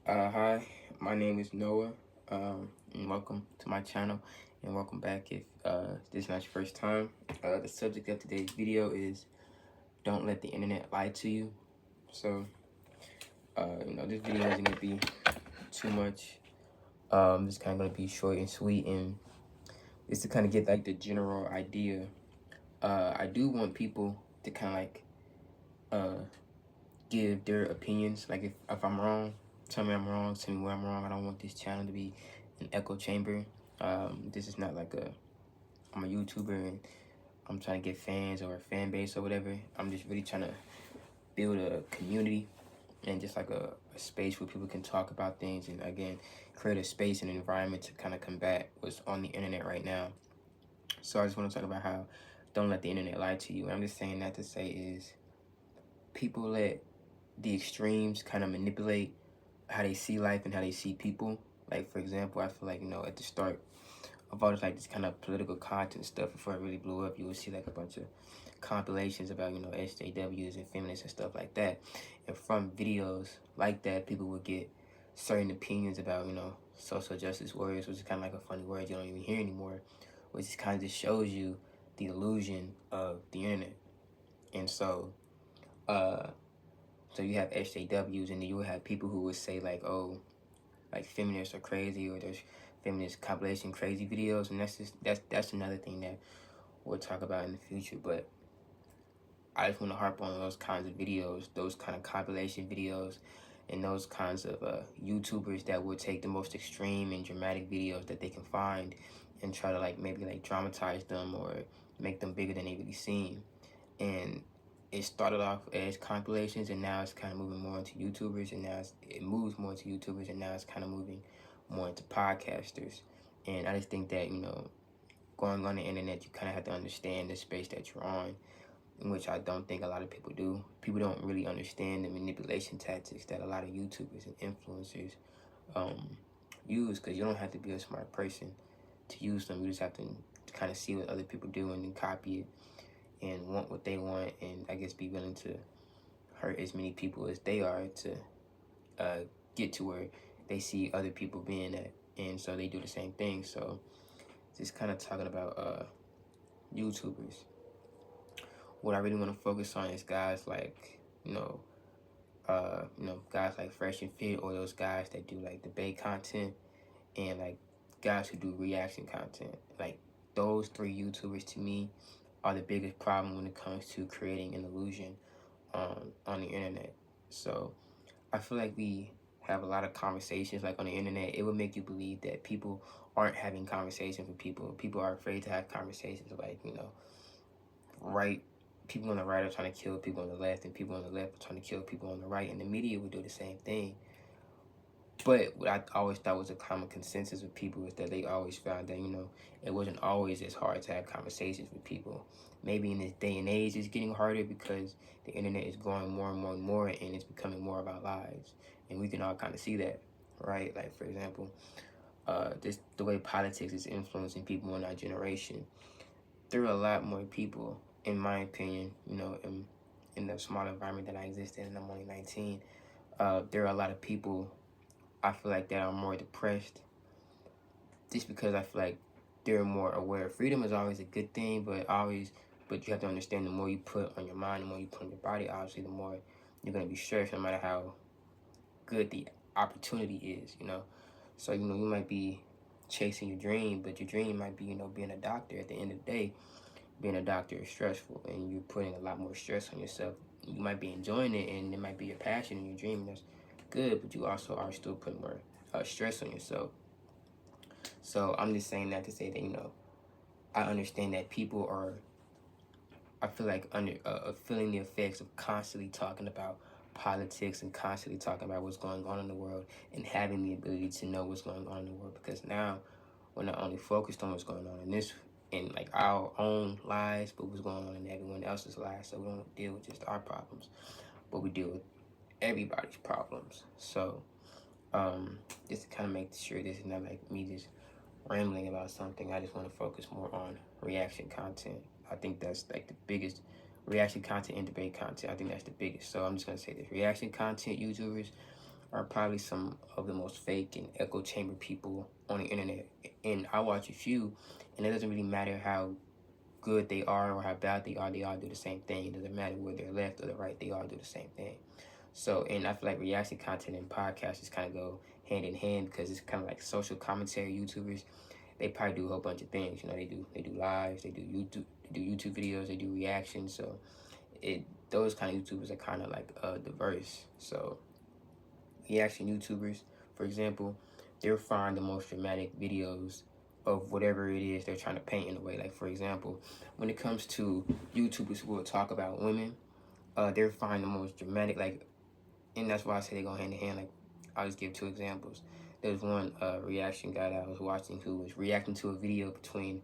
Hi, my name is Noah, and welcome to my channel, and welcome back if this is not your first time. The subject of today's video is don't let the internet lie to you. So, this video isn't gonna be too much. It's kind of gonna be short and sweet, and just to kind of get like the general idea. I do want people to kind of like uh give their opinions. Like if I'm wrong, tell me I'm wrong, tell me where I'm wrong. I don't want this channel to be an echo chamber. This is not like I'm a YouTuber and I'm trying to get fans or a fan base or whatever. I'm just really trying to build a community and just like a space where people can talk about things, and again, create a space and environment to kind of combat what's on the internet right now. So I just want to talk about how don't let the internet lie to you. And I'm just saying that to say is people let the extremes kind of manipulate how they see life and how they see people. Like, for example, I feel like, at the start of all this, like, this kind of political content stuff, before it really blew up, you would see, like, a bunch of compilations about, SJWs and feminists and stuff like that. And from videos like that, people would get certain opinions about, social justice warriors, which is kind of like a funny word you don't even hear anymore, which just kind of just shows you the illusion of the internet. And uh, so you have SJWs, and then you would have people who would say, like, oh, like feminists are crazy, or there's feminist compilation crazy videos, and that's another thing that we'll talk about in the future. But I just want to harp on those kinds of videos, those kind of compilation videos, and those kinds of YouTubers that will take the most extreme and dramatic videos that they can find and try to like maybe like dramatize them or make them bigger than they really seem. And it started off as compilations, and now it's kind of moving more into YouTubers, and now it moves more into YouTubers, and now it's kind of moving more into podcasters. And I just think that, going on the internet, you kind of have to understand the space that you're on, which I don't think a lot of people do. People don't really understand the manipulation tactics that a lot of YouTubers and influencers use, because you don't have to be a smart person to use them. You just have to kind of see what other people do and then copy it and want what they want, and I guess be willing to hurt as many people as they are to uh, get to where they see other people being at, and so they do the same thing. So just kind of talking about YouTubers. What I really want to focus on is guys like guys like Fresh and Fit, or those guys that do like debate content, and like guys who do reaction content. Like those three YouTubers to me are the biggest problem when it comes to creating an illusion on the internet. So I feel like we have a lot of conversations like on the internet. It would make you believe that people aren't having conversations with people. People are afraid to have conversations, like, right, people on the right are trying to kill people on the left, and people on the left are trying to kill people on the right, and the media would do the same thing. But what I always thought was a common consensus with people is that they always found that, it wasn't always as hard to have conversations with people. Maybe in this day and age, it's getting harder because the internet is growing more and more and more, and it's becoming more of our lives. And we can all kind of see that, right? Like, for example, just the way politics is influencing people in our generation. There are a lot more people, in my opinion, in the small environment that I exist in, and I'm only 19. There are a lot of people, I feel like, that are more depressed, just because I feel like they're more aware. Freedom is always a good thing, but you have to understand, the more you put on your mind, the more you put on your body, obviously, the more you're gonna be stressed, no matter how good the opportunity is. So, you might be chasing your dream, but your dream might be, being a doctor. At the end of the day, being a doctor is stressful, and you're putting a lot more stress on yourself. You might be enjoying it, and it might be your passion and your dream, and that's good, but you also are still putting more stress on yourself. So I'm just saying that to say that, I understand that people are, I feel like, feeling the effects of constantly talking about politics and constantly talking about what's going on in the world, and having the ability to know what's going on in the world, because now we're not only focused on what's going on in like our own lives, but what's going on in everyone else's lives. So we don't deal with just our problems, but we deal with everybody's problems. So just to kind of make sure this is not like me just rambling about something, I just want to focus more on reaction content. I think that's like the biggest, reaction content and debate content. I think that's the biggest. So I'm just gonna say this: reaction content YouTubers are probably some of the most fake and echo chamber people on the internet. And I watch a few, and it doesn't really matter how good they are or how bad they all do the same thing. It doesn't matter where they're left or the right, they all do the same thing. So, and I feel like reaction content and podcasts just kind of go hand in hand, because it's kind of like social commentary YouTubers. They probably do a whole bunch of things. You know, they do lives, they do YouTube videos, they do reactions. So those kind of YouTubers are kind of like diverse. So reaction YouTubers, for example, they'll find the most dramatic videos of whatever it is they're trying to paint in a way. Like, for example, when it comes to YouTubers who will talk about women, they'll find the most dramatic, like, and that's why I say they go hand in hand. Like, I'll just give two examples. There's one reaction guy that I was watching who was reacting to a video between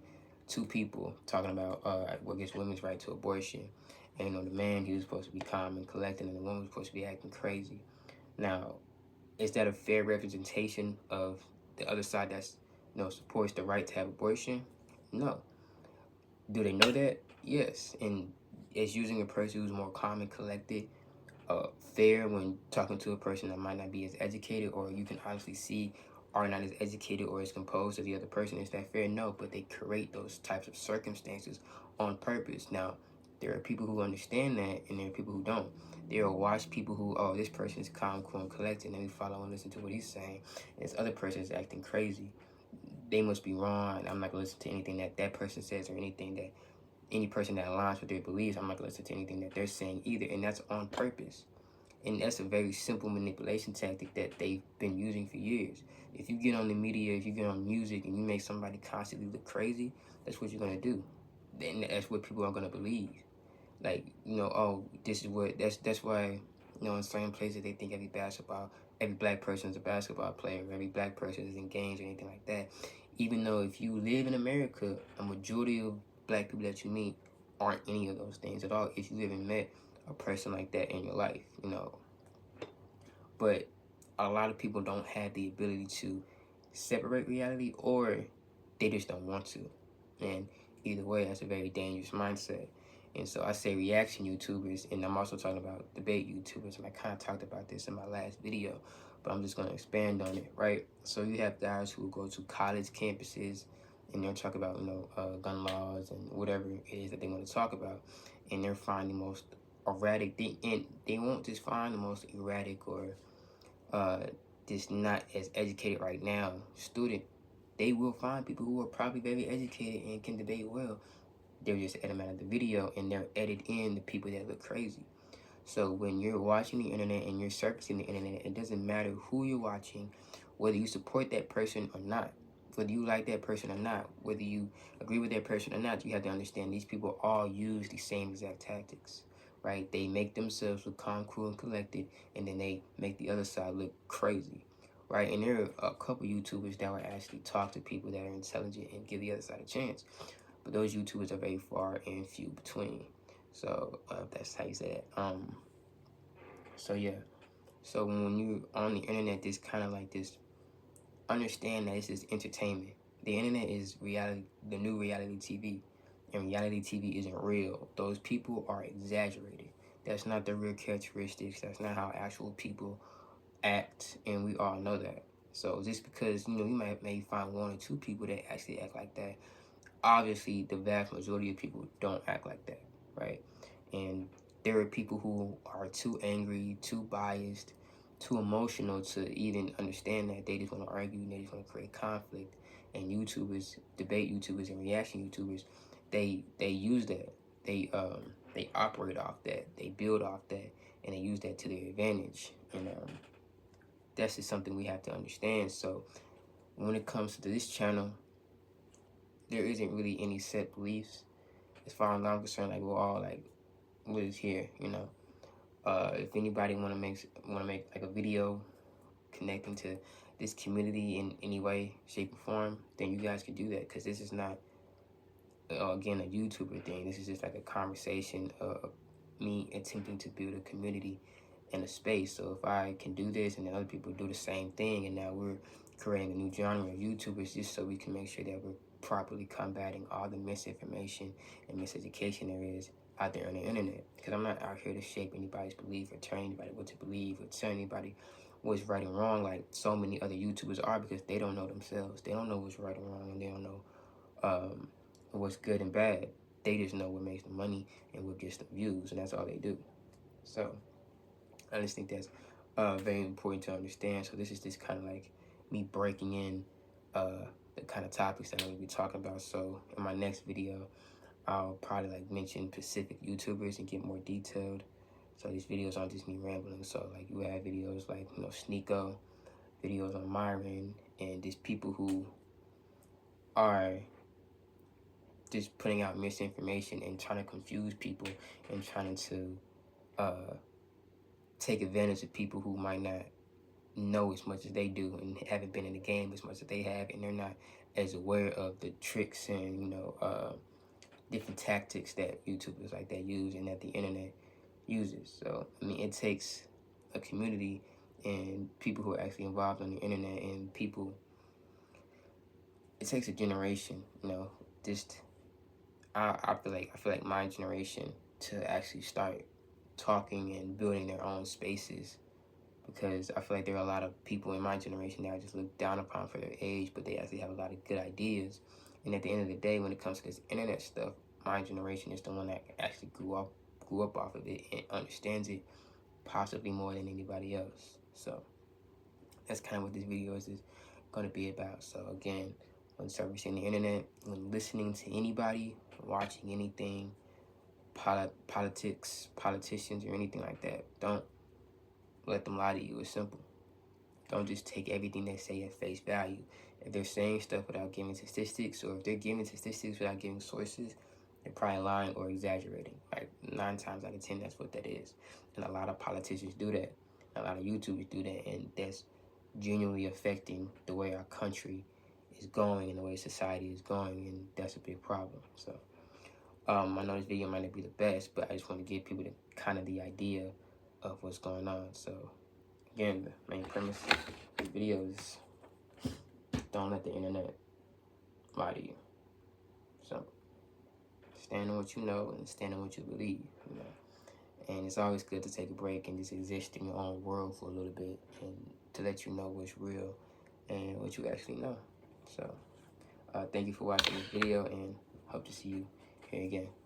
two people talking about what gets women's right to abortion. And, you know, the man, he was supposed to be calm and collected, and the woman was supposed to be acting crazy. Now, is that a fair representation of the other side that's, you know, supports the right to have abortion? No. Do they know that? Yes. And it's using a person who's more calm and collected, fair when talking to a person that might not be as educated, or you can honestly see are not as educated or as composed as the other person. Is that fair? No, but they create those types of circumstances on purpose. Now, there are people who understand that, and there are people who don't. They'll watch people who, oh, this person is calm, cool, and collected, and they follow and listen to what he's saying. And this other person is acting crazy. They must be wrong. I'm not going to listen to anything that that person says, or anything that any person that aligns with their beliefs. I'm not going to listen to anything that they're saying either. And that's on purpose. And that's a very simple manipulation tactic that they've been using for years. If you get on the media, if you get on music, and you make somebody constantly look crazy, that's what you're going to do. And that's what people are going to believe. Like, you know, oh, this is what, that's why, you know, in certain places they think every black person is a basketball player, every black person is engaged or anything like that. Even though if you live in America, a majority of black people that you meet aren't any of those things at all, if you haven't met a person like that in your life, you know. But a lot of people don't have the ability to separate reality, or they just don't want to. And either way, that's a very dangerous mindset. And so I say reaction YouTubers, and I'm also talking about debate YouTubers, and I kind of talked about this in my last video, but I'm just going to expand on it, right? So you have guys who go to college campuses, and they'll talk about, you know, gun laws and whatever it is that they want to talk about, and they're finding the most erratic thing, and they won't just find the most erratic or just not as educated right now student. They will find people who are probably very educated and can debate well. They'll just edit them out of the video, and they'll edit in the people that look crazy. So when you're watching the internet and you're surfacing the internet, it doesn't matter who you're watching, whether you support that person or not, whether you like that person or not, whether you agree with that person or not. You have to understand these people all use the same exact tactics, right? They make themselves look calm, cool, and collected, and then they make the other side look crazy, right? And there are a couple YouTubers that will actually talk to people that are intelligent and give the other side a chance. But those YouTubers are very far and few between. So that's how you say that. So yeah. So when you on the internet, this kind of like this, understand that this is entertainment. The internet is reality, the new reality TV. And reality TV isn't real. Those people are exaggerated. That's not the real characteristics. That's not how actual people act, and we all know that. So just because, you know, you may find one or two people that actually act like that, obviously the vast majority of people don't act like that, right? And there are people who are too angry, too biased, too emotional to even understand that. They just want to argue, and they just want to create conflict. And YouTubers, debate YouTubers and reaction YouTubers, they use that. They operate off that. They build off that, and they use that to their advantage. And that's just something we have to understand. So when it comes to this channel, there isn't really any set beliefs. As far as I'm concerned, like, we're all like, what is here, you know. If anybody want to make like a video connecting to this community in any way, shape, or form, then you guys can do that, because this is not, again, a YouTuber thing. This is just like a conversation of me attempting to build a community and a space. So if I can do this, and then other people do the same thing, and now we're creating a new genre of YouTubers, just so we can make sure that we're properly combating all the misinformation and miseducation there is out there on the internet. Because I'm not out here to shape anybody's belief or tell anybody what to believe or tell anybody what's right and wrong like so many other YouTubers are, because they don't know themselves. They don't know what's right and wrong, and they don't know what's good and bad. They just know what makes the money and what gets the views, and that's all they do. So I just think that's very important to understand. So this is just kind of like me breaking in the kind of topics that I'm going to be talking about. So in my next video, I'll probably like mention specific YouTubers and get more detailed. So these videos aren't just me rambling. So like you have videos like, you know, Sneeko, videos on Myron, and just people who are just putting out misinformation and trying to confuse people and trying to take advantage of people who might not know as much as they do and haven't been in the game as much as they have, and they're not as aware of the tricks and, you know, different tactics that YouTubers like that use and that the internet uses. So I mean, it takes a community and people who are actually involved on the internet, and people, it takes a generation, you know. Just I feel like my generation to actually start talking and building their own spaces, because I feel like there are a lot of people in my generation that are just looked down upon for their age, but they actually have a lot of good ideas. And at the end of the day, when it comes to this internet stuff, my generation is the one that actually grew up off of it and understands it possibly more than anybody else. So that's kind of what this video is going to be about. So again, when servicing the internet, when listening to anybody, watching anything, politics, politicians, or anything like that, don't let them lie to you. It's simple. Don't just take everything they say at face value. If they're saying stuff without giving statistics, or if they're giving statistics without giving sources, they're probably lying or exaggerating. Like 9 times out of 10, that's what that is. And a lot of politicians do that. A lot of YouTubers do that, and that's genuinely affecting the way our country is going and the way society is going, and that's a big problem. So I know this video might not be the best, but I just want to give people the idea of what's going on. So again, the main premise of the video is don't let the internet lie to you. So stand on what you know and stand on what you believe, you know. And it's always good to take a break and just exist in your own world for a little bit, and to let you know what's real and what you actually know. So thank you for watching this video, and hope to see you here again.